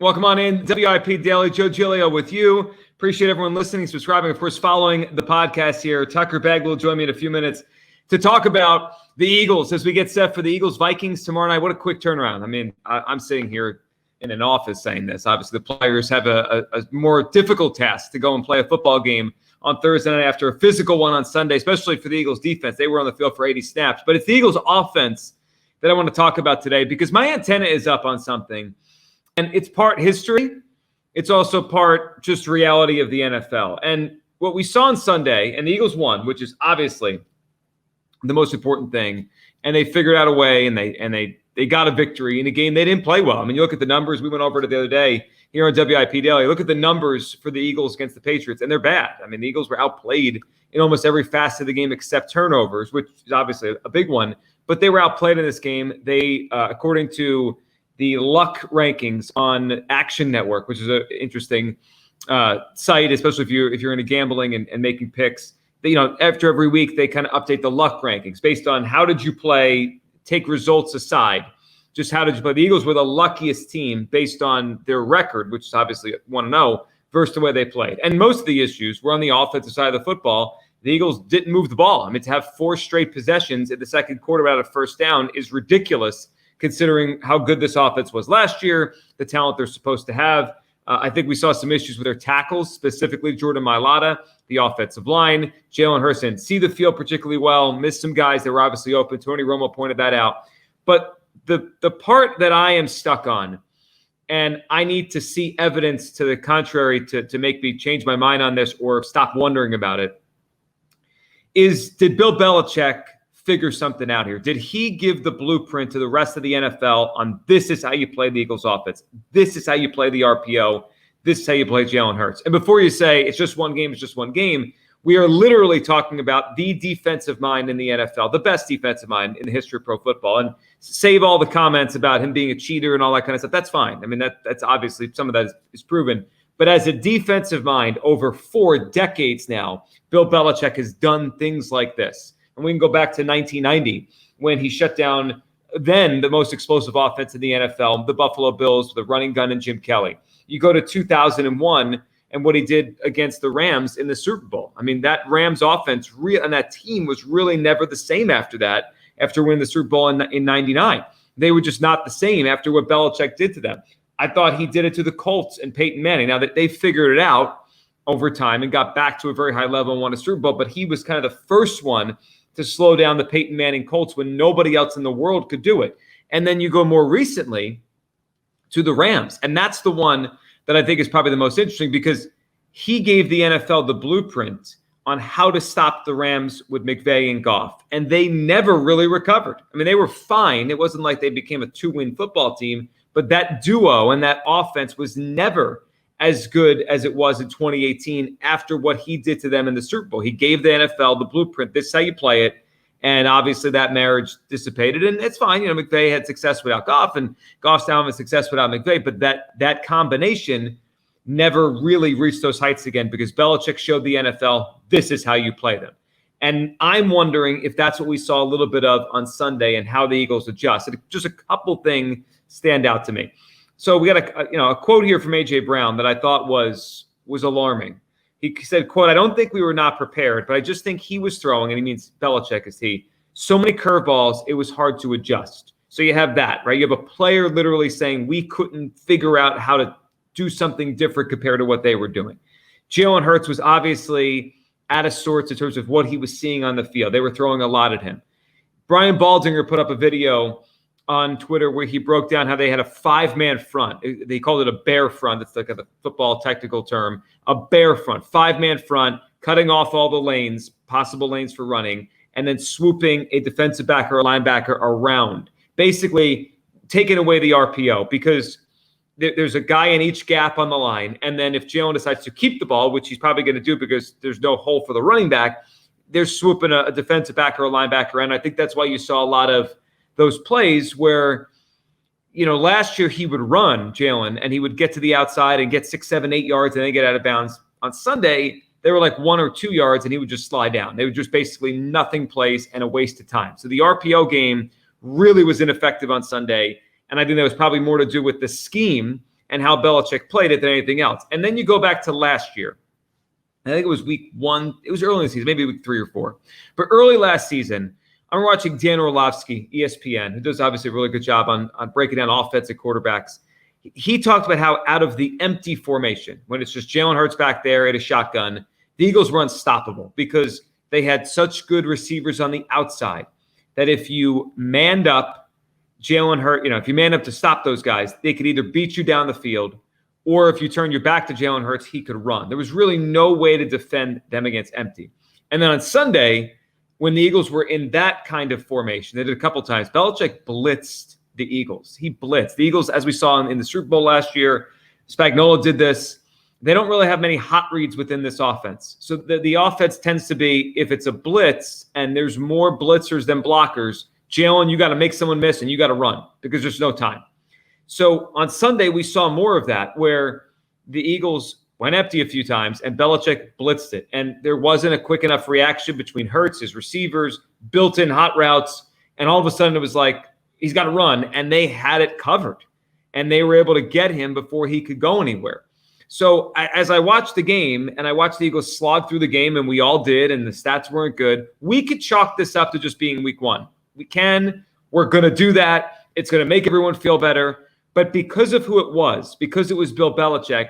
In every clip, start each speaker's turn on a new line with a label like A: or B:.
A: Welcome on in. WIP Daily, Joe Giglio with you. Appreciate everyone listening, subscribing, of course, following the podcast here. Tucker Bagwell will join me in a few minutes to talk about the Eagles as we get set for the Eagles-Vikings tomorrow night. What a quick turnaround. I mean, I'm sitting here in an office saying this. Obviously, the players have a more difficult task to go and play a football game on Thursday night after a physical one on Sunday, especially for the Eagles defense. They were on the field for 80 snaps. But it's the Eagles offense that I want to talk about today because my antenna is up on something. And it's part history. It's also part just reality of the NFL. And what we saw on Sunday, and the Eagles won, which is obviously the most important thing. And they figured out a way, and they got a victory in a game they didn't play well. I mean, you look at the numbers. We went over it the other day here on WIP Daily. Look at the numbers for the Eagles against the Patriots, and they're bad. I mean, the Eagles were outplayed in almost every facet of the game except turnovers, which is obviously a big one. But they were outplayed in this game. They, according to the luck rankings on Action Network, which is an interesting site, especially if you're into gambling and making picks. After every week, they kind of update the luck rankings based on how did you play, take results aside. Just how did you play? The Eagles were the luckiest team based on their record, which is obviously 1-0, versus the way they played. And most of the issues were on the offensive side of the football. The Eagles didn't move the ball. I mean, to have 4 straight possessions in the second quarter without a first down is ridiculous, considering how good this offense was last year, the talent they're supposed to have. I think we saw some issues with their tackles, specifically Jordan Mailata, the offensive line. Jalen Hurts didn't see the field particularly well, missed some guys that were obviously open. Tony Romo pointed that out. But the part that I am stuck on, and I need to see evidence to the contrary to make me change my mind on this or stop wondering about it, is did Bill Belichick figure something out here? Did he give the blueprint to the rest of the NFL on this is how you play the Eagles offense? This is how you play the RPO. This is how you play Jalen Hurts. And before you say it's just one game, it's just one game, we are literally talking about the defensive mind in the NFL, the best defensive mind in the history of pro football. And save all the comments about him being a cheater and all that kind of stuff. That's fine. I mean, that's obviously some of that is proven. But as a defensive mind over 4 decades now, Bill Belichick has done things like this. And we can go back to 1990 when he shut down then the most explosive offense in the NFL, the Buffalo Bills, the running gun and Jim Kelly. You go to 2001 and what he did against the Rams in the Super Bowl. I mean, that Rams offense and that team was really never the same after that, after winning the Super Bowl in 99. They were just not the same after what Belichick did to them. I thought he did it to the Colts and Peyton Manning. Now that they figured it out over time and got back to a very high level and won a Super Bowl, but he was kind of the first one to slow down the Peyton Manning Colts when nobody else in the world could do it. And then you go more recently to the Rams. And that's the one that I think is probably the most interesting because he gave the NFL the blueprint on how to stop the Rams with McVay and Goff. And they never really recovered. I mean, they were fine. It wasn't like they became a 2-win football team, but that duo and that offense was never as good as it was in 2018 after what he did to them in the Super Bowl. He gave the NFL the blueprint. This is how you play it. And obviously that marriage dissipated. And it's fine. McVay had success without Goff and Goff's now had success without McVay. But that combination never really reached those heights again because Belichick showed the NFL, this is how you play them. And I'm wondering if that's what we saw a little bit of on Sunday and how the Eagles adjust. And just a couple things stand out to me. So we got a quote here from A.J. Brown that I thought was alarming. He said, quote, "I don't think we were not prepared, but I just think he was throwing," and he means Belichick is he, "so many curveballs, it was hard to adjust." So you have that, right? You have a player literally saying we couldn't figure out how to do something different compared to what they were doing. Jalen Hurts was obviously out of sorts in terms of what he was seeing on the field. They were throwing a lot at him. Brian Baldinger put up a video on Twitter where he broke down how they had a 5-man front. They called it a bear front. It's like a football technical term. A bear front, 5-man front, cutting off all the lanes, possible lanes for running, and then swooping a defensive back or a linebacker around. Basically, taking away the RPO because there's a guy in each gap on the line. And then if Jalen decides to keep the ball, which he's probably going to do because there's no hole for the running back, they're swooping a defensive back or a linebacker. And I think that's why you saw a lot of those plays where, last year he would run, Jalen, and he would get to the outside and get 6, 7, 8 yards and then get out of bounds. On Sunday, they were like 1 or 2 yards and he would just slide down. They were just basically nothing plays and a waste of time. So the RPO game really was ineffective on Sunday. And I think that was probably more to do with the scheme and how Belichick played it than anything else. And then you go back to last year. I think it was week 1. It was early in the season, maybe week 3 or 4. But early last season, I'm watching Dan Orlovsky, ESPN, who does obviously a really good job on breaking down offensive quarterbacks. He talked about how out of the empty formation, when it's just Jalen Hurts back there at a shotgun, the Eagles were unstoppable because they had such good receivers on the outside that if you manned up Jalen Hurts, if you manned up to stop those guys, they could either beat you down the field, or if you turn your back to Jalen Hurts, he could run. There was really no way to defend them against empty. And then on Sunday, when the Eagles were in that kind of formation, they did a couple times, Belichick blitzed the Eagles. He blitzed. The Eagles, as we saw in the Super Bowl last year, Spagnuolo did this. They don't really have many hot reads within this offense. So the offense tends to be, if it's a blitz and there's more blitzers than blockers, Jalen, you got to make someone miss and you got to run because there's no time. So on Sunday, we saw more of that where the Eagles went empty a few times and Belichick blitzed it. And there wasn't a quick enough reaction between Hurts, his receivers, built-in hot routes. And all of a sudden it was like, he's got to run. And they had it covered. And they were able to get him before he could go anywhere. So as I watched the game and I watched the Eagles slog through the game, and we all did, and the stats weren't good, we could chalk this up to just being week 1. We can. We're going to do that. It's going to make everyone feel better. But because of who it was, because it was Bill Belichick,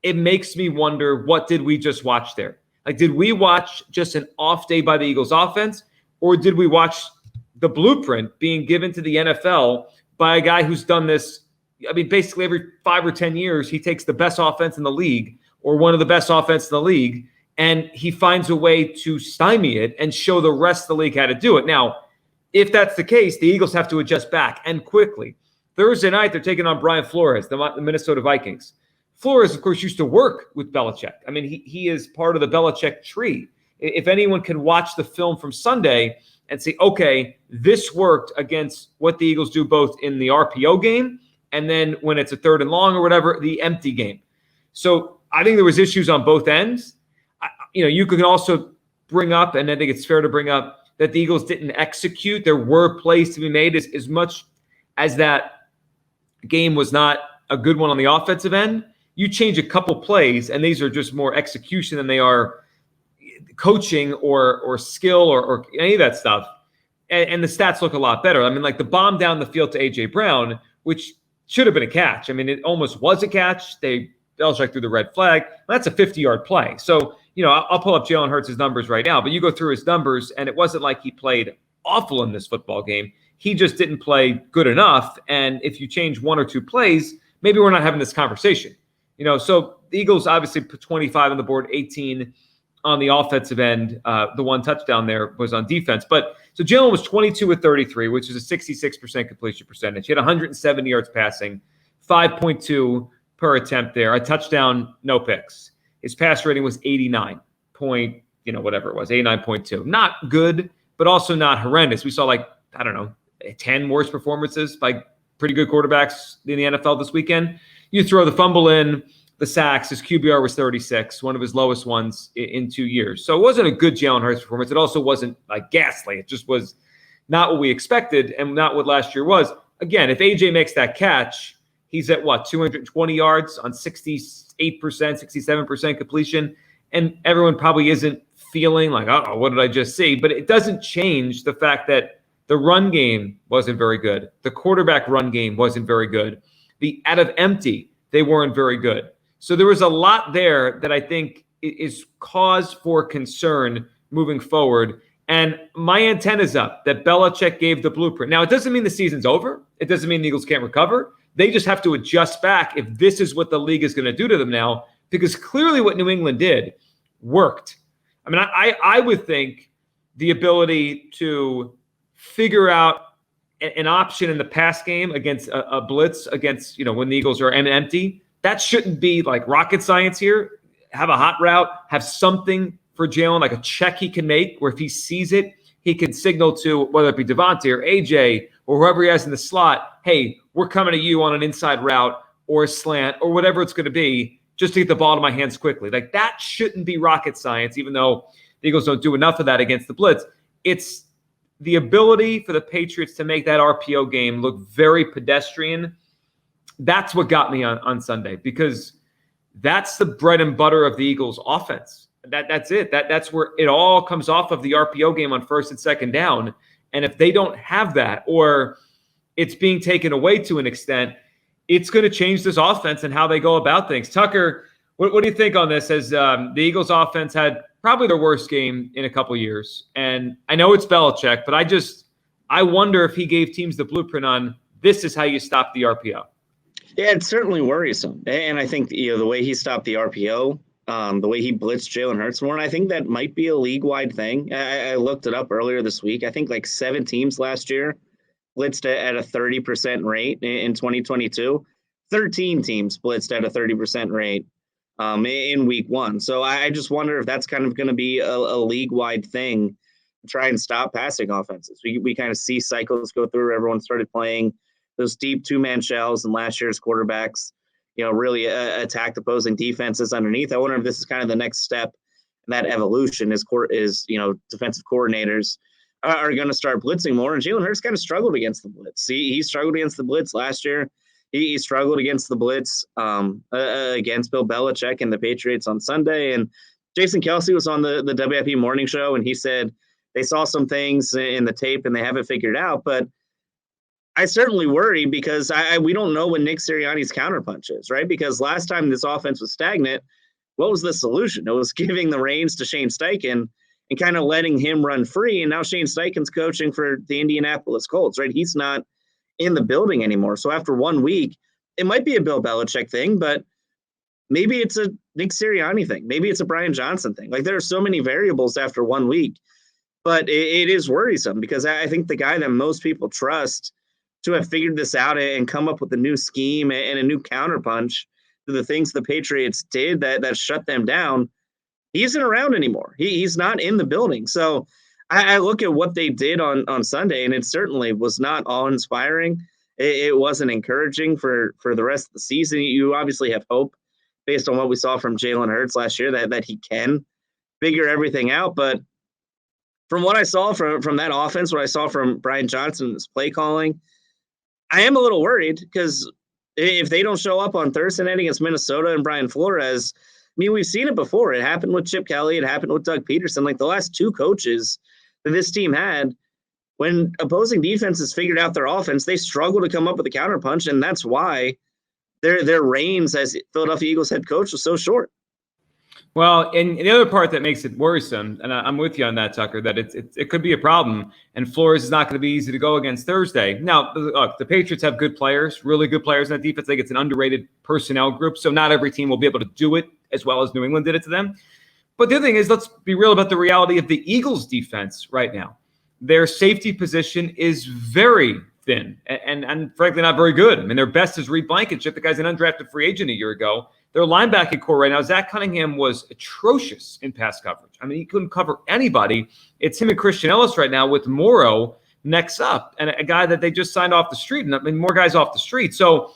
A: it makes me wonder, what did we just watch there? Like, did we watch just an off day by the Eagles offense, or did we watch the blueprint being given to the NFL by a guy who's done this? I mean, basically every 5 or 10 years, he takes the best offense in the league or one of the best offense in the league, and he finds a way to stymie it and show the rest of the league how to do it. Now, if that's the case, the Eagles have to adjust back and quickly. Thursday night, they're taking on Brian Flores, the Minnesota Vikings. Flores, of course, used to work with Belichick. I mean, he is part of the Belichick tree. If anyone can watch the film from Sunday and say, okay, this worked against what the Eagles do both in the RPO game and then when it's a 3rd and long or whatever, the empty game. So I think there was issues on both ends. You can also bring up, and I think it's fair to bring up, that the Eagles didn't execute. There were plays to be made as much as that game was not a good one on the offensive end. You change a couple plays, and these are just more execution than they are coaching or skill or any of that stuff. And the stats look a lot better. I mean, like the bomb down the field to A.J. Brown, which should have been a catch. I mean, it almost was a catch. Belichick threw the red flag. That's a 50-yard play. So, I'll pull up Jalen Hurts' numbers right now, but you go through his numbers, and it wasn't like he played awful in this football game. He just didn't play good enough. And if you change 1 or 2 plays, maybe we're not having this conversation. So the Eagles obviously put 25 on the board, 18 on the offensive end. The 1 touchdown there was on defense. But so Jalen was 22 of 33, which is a 66% completion percentage. He had 170 yards passing, 5.2 per attempt there. A touchdown, no picks. His pass rating was 89 point, whatever it was, 89.2. Not good, but also not horrendous. We saw 10 worse performances by pretty good quarterbacks in the NFL this weekend. You throw the fumble in, the sacks, his QBR was 36, one of his lowest ones in 2 years. So it wasn't a good Jalen Hurts performance. It also wasn't ghastly. It just was not what we expected and not what last year was. Again, if AJ makes that catch, he's at 220 yards on 68%, 67% completion. And everyone probably isn't feeling like, oh, what did I just see? But it doesn't change the fact that the run game wasn't very good. The quarterback run game wasn't very good. The out of empty, they weren't very good. So there was a lot there that I think is cause for concern moving forward. And my antenna's up that Belichick gave the blueprint. Now, it doesn't mean the season's over. It doesn't mean the Eagles can't recover. They just have to adjust back if this is what the league is going to do to them now, because clearly what New England did worked. I mean, I would think the ability to figure out an option in the pass game against a blitz against, when the Eagles are empty, that shouldn't be like rocket science here. Have a hot route, have something for Jalen, like a check he can make where if he sees it, he can signal to whether it be Devontae or AJ or whoever he has in the slot, hey, we're coming to you on an inside route or a slant or whatever it's going to be just to get the ball to my hands quickly. Like that shouldn't be rocket science, even though the Eagles don't do enough of that against the blitz. It's the ability for the Patriots to make that RPO game look very pedestrian That's what got me on Sunday, because that's the bread and butter of the Eagles offense. That's it. That's where it all comes off of, the RPO game on first and second down. And if they don't have that, or it's being taken away to an extent, it's going to change this offense and how they go about things. Tucker, what do you think on this, as the Eagles offense had probably their worst game in a couple years? And I know it's Belichick, but I wonder if he gave teams the blueprint on, this is how you stop the RPO.
B: Yeah, it's certainly worrisome. And I think, the way he stopped the RPO, the way he blitzed Jalen Hurts more, and I think that might be a league-wide thing. I looked it up earlier this week. I think like 7 teams last year blitzed at a 30% rate in 2022. 13 teams blitzed at a 30% rate in week 1. So I just wonder if that's kind of going to be a league-wide thing to try and stop passing offenses. We kind of see cycles go through. Everyone started playing those deep 2-man shells, and last year's quarterbacks, really attacked opposing defenses underneath. I wonder if this is kind of the next step in that evolution, is defensive coordinators are going to start blitzing more. And Jalen Hurts kind of struggled against the blitz. He struggled against the blitz last year. He struggled against the blitz against Bill Belichick and the Patriots on Sunday. And Jason Kelce was on the WIP morning show, and he said they saw some things in the tape and they haven't figured out. But I certainly worry, because we don't know when Nick Sirianni's counterpunch is, right? Because last time this offense was stagnant, what was the solution? It was giving the reins to Shane Steichen and kind of letting him run free. And now Shane Steichen's coaching for the Indianapolis Colts, right? He's not in the building anymore. So after 1 week, it might be a Bill Belichick thing, but maybe it's a Nick Sirianni thing. Maybe it's a Brian Johnson thing. Like, there are so many variables after 1 week, but it is worrisome, because I think the guy that most people trust to have figured this out and come up with a new scheme and a new counterpunch to the things the Patriots did that shut them down, he isn't around anymore. He's not in the building. So I look at what they did on Sunday, and it certainly was not awe-inspiring. It wasn't encouraging for the rest of the season. You obviously have hope based on what we saw from Jalen Hurts last year that he can figure everything out. But from what I saw from that offense, what I saw from Brian Johnson's play calling, I am a little worried, because if they don't show up on Thursday night against Minnesota and Brian Flores, I mean, we've seen it before. It happened with Chip Kelly. It happened with Doug Peterson. Like, the last 2 coaches that this team had, when opposing defenses figured out their offense, they struggled to come up with a counterpunch, and that's why their reigns as Philadelphia Eagles head coach was so short.
A: Well, and the other part that makes it worrisome, and I'm with you on that, Tucker, that it could be a problem, and Flores is not going to be easy to go against Thursday. Now, look, the Patriots have good players, really good players in that defense. I think it's an underrated personnel group, so not every team will be able to do it as well as New England did it to them. But the other thing is, let's be real about the reality of the Eagles' defense right now. Their safety position is very thin and frankly not very good. I mean, their best is Reed Blankenship. The guy's an undrafted free agent a year ago. Their linebacking core right now, Zach Cunningham was atrocious in pass coverage. I mean, he couldn't cover anybody. It's him and Christian Ellis right now, with Morrow next up, and a guy that they just signed off the street, and I mean, more guys off the street. So,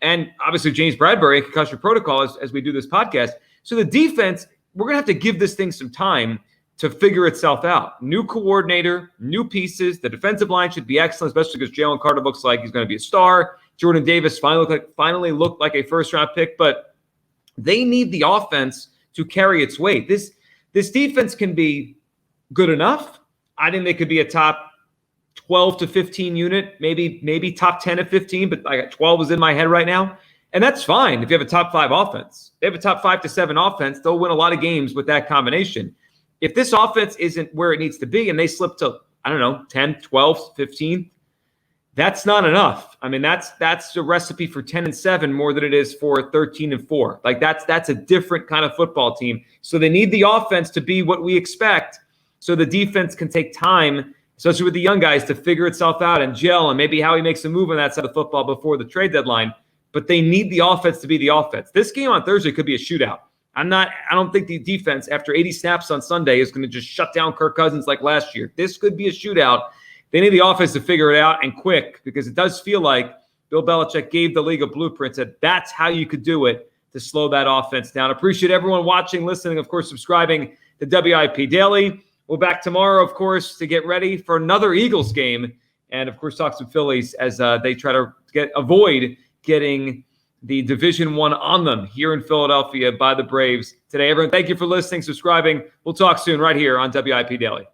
A: and obviously James Bradbury, concussion protocol, as we do this podcast. So the defense, we're going to have to give this thing some time to figure itself out. New coordinator, new pieces. The defensive line should be excellent, especially because Jalen Carter looks like he's going to be a star. Jordan Davis finally looked like a first-round pick, but they need the offense to carry its weight. This defense can be good enough. I think they could be a top 12 to 15 unit, maybe top 10 to 15, but I got 12 is in my head right now. And that's fine if you have a top 5 offense. They have a top 5 to 7 offense. They'll win a lot of games with that combination. If this offense isn't where it needs to be and they slip to, 10, 12, 15, that's not enough. I mean, that's a recipe for 10-7 more than it is for 13-4. Like, that's a different kind of football team. So they need the offense to be what we expect, so the defense can take time, especially with the young guys, to figure itself out and gel, and maybe how he makes a move on that side of football before the trade deadline. But they need the offense to be the offense. This game on Thursday could be a shootout. I don't think the defense, after 80 snaps on Sunday, is going to just shut down Kirk Cousins like last year. This could be a shootout. They need the offense to figure it out, and quick, because it does feel like Bill Belichick gave the league a blueprint, said that's how you could do it to slow that offense down. Appreciate everyone watching, listening, of course, subscribing to WIP Daily. We'll back tomorrow, of course, to get ready for another Eagles game, and, of course, talk some Phillies as they try to avoid getting the Division I on them here in Philadelphia by the Braves today. Everyone, thank you for listening, subscribing. We'll talk soon right here on WIP Daily.